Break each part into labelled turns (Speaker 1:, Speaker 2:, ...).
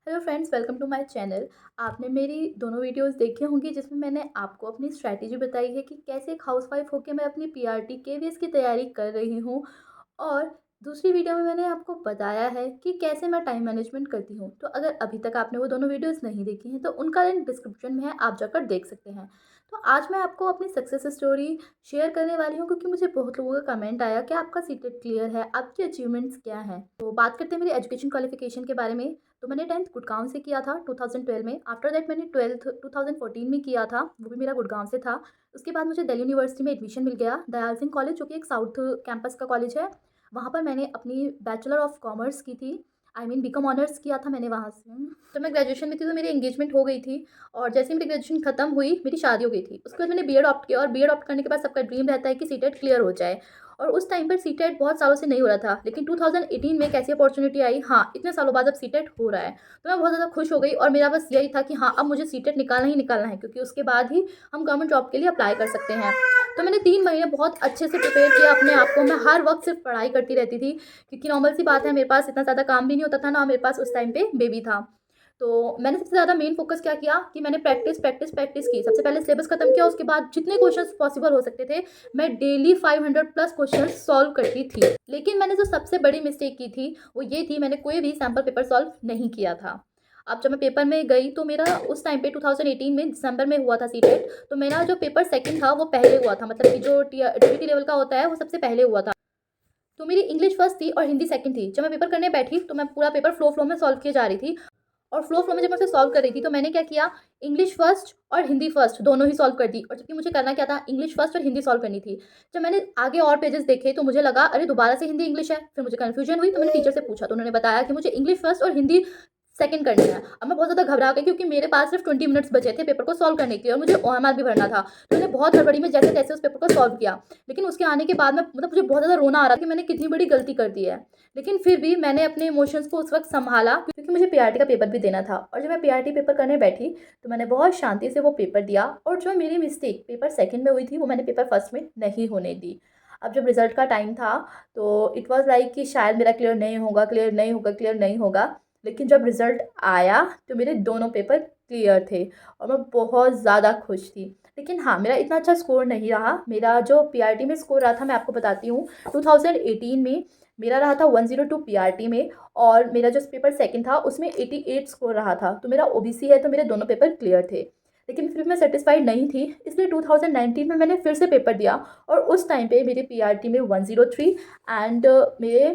Speaker 1: Hello friends, welcome to my channel. आपने मेरी दोनों वीडियोस देखी होंगी जिसमें मैंने आपको अपनी स्ट्रैटेजी बताई है कि कैसे एक हाउसवाइफ होकर मैं अपनी पीआरटी केवीएस की तैयारी कर रही हूँ। और दूसरी वीडियो में मैंने आपको बताया है कि कैसे मैं टाइम मैनेजमेंट करती हूँ। तो अगर अभी तक आपने वो दोनों वीडियोस नहीं देखी हैं तो उनका लिंक डिस्क्रिप्शन में है, आप जाकर देख सकते हैं। तो आज मैं आपको अपनी सक्सेस स्टोरी शेयर करने वाली हूँ क्योंकि मुझे बहुत लोगों का कमेंट आया कि आपका सीटेट क्लियर है, आपकी अचीवमेंट्स क्या हैं। तो बात करते हैं मेरी एजुकेशन क्वालिफिकेशन के बारे में। तो मैंने 10th गुड़गांव से किया था 2012 में। आफ्टर दैट मैंने 12th 2014 में किया था, वो भी मेरा गुड़गांव से था। उसके बाद मुझे दिल्ली यूनिवर्सिटी में एडमिशन मिल गया, दयाल सिंह कॉलेज, जो कि एक साउथ कैंपस का कॉलेज है। वहाँ पर मैंने अपनी बैचलर ऑफ कॉमर्स की थी, आई मीन बीकॉम ऑनर्स किया था मैंने वहाँ से। तो मैं ग्रेजुएशन में थी तो मेरी एंगेजमेंट हो गई थी। और जैसे ही मेरी ग्रेजुएशन खत्म हुई मेरी शादी हो गई थी। उसके बाद मैंने बीएड ऑप्ट किया और बीएड ऑप्ट करने के बाद सबका ड्रीम रहता है कि सीटेट क्लियर हो जाए। और उस टाइम पर सीटेट बहुत सालों से नहीं हो रहा था, लेकिन 2018 में एक ऐसी अपॉर्चुनिटी आई, हाँ इतने सालों बाद अब सीटेट हो रहा है। तो मैं बहुत ज़्यादा खुश हो गई और मेरा बस यही था कि हाँ अब मुझे सीटेट निकालना ही निकालना है, क्योंकि उसके बाद ही हम गवर्नमेंट जॉब के लिए अप्लाई कर सकते हैं। तो मैंने 3 महीने बहुत अच्छे से प्रिपेयर किया अपने आप को। मैं हर वक्त सिर्फ पढ़ाई करती रहती थी, क्योंकि नॉर्मल सी बात है, मेरे पास इतना ज़्यादा काम भी नहीं होता था, ना मेरे पास उस टाइम पे बेबी था। तो मैंने सबसे ज़्यादा मेन फोकस क्या किया कि मैंने प्रैक्टिस प्रैक्टिस प्रैक्टिस की। सबसे पहले सिलेबस खत्म किया, उसके बाद जितने क्वेश्चंस पॉसिबल हो सकते थे मैं डेली 500 प्लस क्वेश्चंस सॉल्व करती थी। लेकिन मैंने जो सबसे बड़ी मिस्टेक की थी वो ये थी, मैंने कोई भी सैम्पल पेपर सॉल्व नहीं किया था। अब जब मैं पेपर में गई तो मेरा उस टाइम पे 2018 में दिसंबर में हुआ था सीटेट। तो मेरा जो पेपर सेकंड था वो पहले हुआ था, मतलब कि जो टीईटी लेवल का होता है वो सबसे पहले हुआ था। तो मेरी इंग्लिश फर्स्ट थी और हिंदी सेकंड थी। जब मैं पेपर करने बैठी तो मैं पूरा पेपर फ्लो फ्लो में सॉल्व किए जा रही थी। और फ्लो में जब मैं उसे सॉल्व कर रही थी तो मैंने क्या किया, इंग्लिश फर्स्ट और हिंदी फर्स्ट दोनों ही सॉल्व कर दी। और जबकि मुझे करना क्या था, इंग्लिश फर्स्ट और हिंदी सॉल्व करनी थी। जब मैंने आगे और पेजेस देखे तो मुझे लगा अरे दोबारा से हिंदी इंग्लिश है। फिर मुझे कन्फ्यूजन हुई तो मैंने टीचर से पूछा, तो उन्होंने बताया कि मुझे इंग्लिश फर्स्ट और हिंदी सेकंड करनी है। अब मैं बहुत ज़्यादा घबरा गई क्योंकि मेरे पास सिर्फ 20 मिनट्स बचे थे पेपर को सॉल्व करने के लिए और मुझे ओएमआर भी भरना था। तो मैंने बहुत हड़बड़ी में जैसे तैसे उस पेपर को सॉल्व किया। लेकिन उसके आने के बाद में मतलब मुझे बहुत ज़्यादा रोना आ रहा था कि मैंने कितनी बड़ी गलती कर दी है। लेकिन फिर भी मैंने अपने इमोशंस को उस वक्त संभाला, क्योंकि मुझे पीआरटी का पेपर भी देना था। और जब मैं पीआरटी पेपर करने बैठी तो मैंने बहुत शांति से वो पेपर दिया। और जो मेरी मिस्टेक पेपर सेकंड में हुई थी वो मैंने पेपर फर्स्ट में नहीं होने दी। अब जब रिजल्ट का टाइम था तो इट वाज लाइक कि शायद मेरा क्लियर नहीं होगा, क्लियर नहीं होगा, क्लियर नहीं होगा। लेकिन जब रिजल्ट आया तो मेरे दोनों पेपर क्लियर थे और मैं बहुत ज़्यादा खुश थी। लेकिन हाँ, मेरा इतना अच्छा स्कोर नहीं रहा। मेरा जो पीआरटी में स्कोर रहा था मैं आपको बताती हूँ। 2018 में मेरा रहा था 102 पीआरटी में। और मेरा जो पेपर सेकंड था उसमें 88 स्कोर रहा था। तो मेरा ओबीसी है तो मेरे दोनों पेपर क्लियर थे। लेकिन फिर मैं सेटिस्फाइड नहीं थी, इसलिए 2019 में मैंने फिर से पेपर दिया। और उस टाइम पे मेरे पीआरटी में 103 एंड मेरे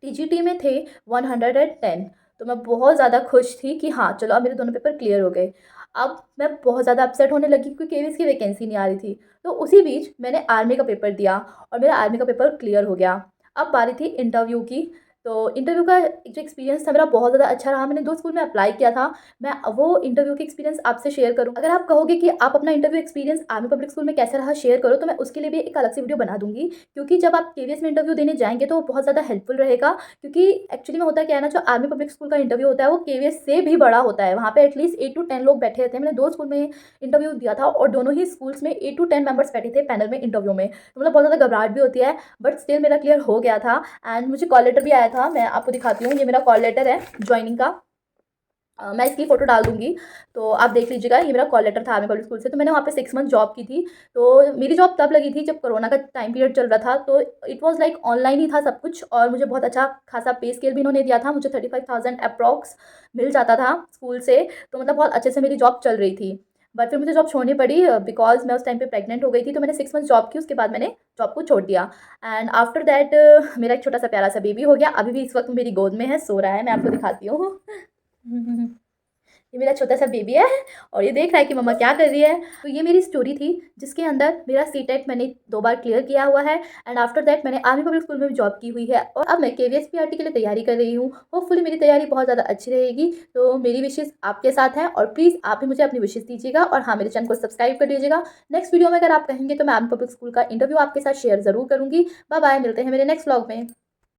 Speaker 1: टीजीटी में थे 110। तो मैं बहुत ज़्यादा खुश थी कि हाँ चलो अब मेरे दोनों पेपर क्लियर हो गए। अब मैं बहुत ज़्यादा अपसेट होने लगी क्योंकि केवीएस की वैकेंसी नहीं आ रही थी। तो उसी बीच मैंने आर्मी का पेपर दिया और मेरा आर्मी का पेपर क्लियर हो गया। अब बारी थी इंटरव्यू की। तो इंटरव्यू का जो एक्सपीरियंस था मेरा बहुत ज़्यादा अच्छा रहा। मैंने 2 स्कूल में अप्लाई किया था। मैं वो इंटरव्यू की एक्सपीरियंस आपसे शेयर करूँ, अगर आप कहोगे कि आप अपना interview experience army public school में कैसा रहा शेयर करो, तो मैं उसके लिए भी एक अलग से वीडियो बना दूंगी। क्योंकि जब आप केवीएस में इंटरव्यू देने जाएंगे तो वो बहुत ज़्यादा हेल्पफुल रहेगा। क्योंकि एक्चुअली में होता क्या है ना, जो आर्मी पब्लिक स्कूल का इंटरव्यू होता है वो केवीएस से भी बड़ा होता है। वहाँ पे एटलीस्ट 8 to 10 लोग बैठे रहते हैं। मैंने 2 स्कूल में इंटरव्यू दिया था और दोनों ही स्कूल्स में 8 to 10 मेंबर्स बैठे थे पैनल में इंटरव्यू में। तो मतलब बहुत ज़्यादा घबराहट भी होती है, बट स्टिल मेरा क्लियर हो गया था। एंड मुझे कॉल लेटर भी आया था, मैं आपको दिखाती हूँ। ये मेरा कॉल लेटर है ज्वाइनिंग का। मैं इसकी फ़ोटो डाल दूँगी तो आप देख लीजिएगा। ये मेरा कॉल लेटर था आर्मी पब्लिक स्कूल से। तो मैंने वहाँ पे 6 मंथ जॉब की थी। तो मेरी जॉब तब लगी थी जब कोरोना का टाइम पीरियड चल रहा था। तो इट वाज़ लाइक ऑनलाइन ही था सब कुछ और मुझे बहुत अच्छा खासा पे स्केल भी इन्होंने दिया था। मुझे 35,000 अप्रॉक्स मिल जाता था स्कूल से। तो मतलब बहुत अच्छे से मेरी जॉब चल रही थी। बट फिर मुझे जॉब छोड़नी पड़ी बिकॉज़ मैं उस टाइम पे प्रेग्नेंट हो गई थी। तो मैंने 6 मंथ जॉब की, उसके बाद मैंने जॉब को छोड़ दिया। एंड आफ्टर दैट मेरा एक छोटा-सा प्यारा-सा बेबी हो गया। अभी भी इस वक़्त मेरी गोद में है, सो रहा है। मैं आपको दिखाती हूँ। ये मेरा छोटा-सा बेबी है और ये देख रहा है कि मम्मा क्या कर रही है। तो ये मेरी स्टोरी थी जिसके अंदर मेरा सीटेट मैंने 2 बार क्लियर किया हुआ है। एंड आफ्टर दैट मैंने आर्मी पब्लिक स्कूल में भी जॉब की हुई है और अब मैं केवीएस पीआरटी के लिए तैयारी कर रही हूँ। होपफुली मेरी तैयारी बहुत ज़्यादा अच्छी रहेगी। तो मेरी विशेज़ आपके साथ हैं और प्लीज़ आप भी मुझे अपनी विशेज़ दीजिएगा और हाँ, मेरे चैनल को सब्सक्राइब कर दीजिएगा। नेक्स्ट वीडियो में अगर आप कहेंगे तो मैं आर्मी पब्लिक स्कूल का इंटरव्यू आपके साथ शेयर ज़रूर करूँगी। बाय बाय, मिलते हैं मेरे नेक्स्ट व्लॉग में।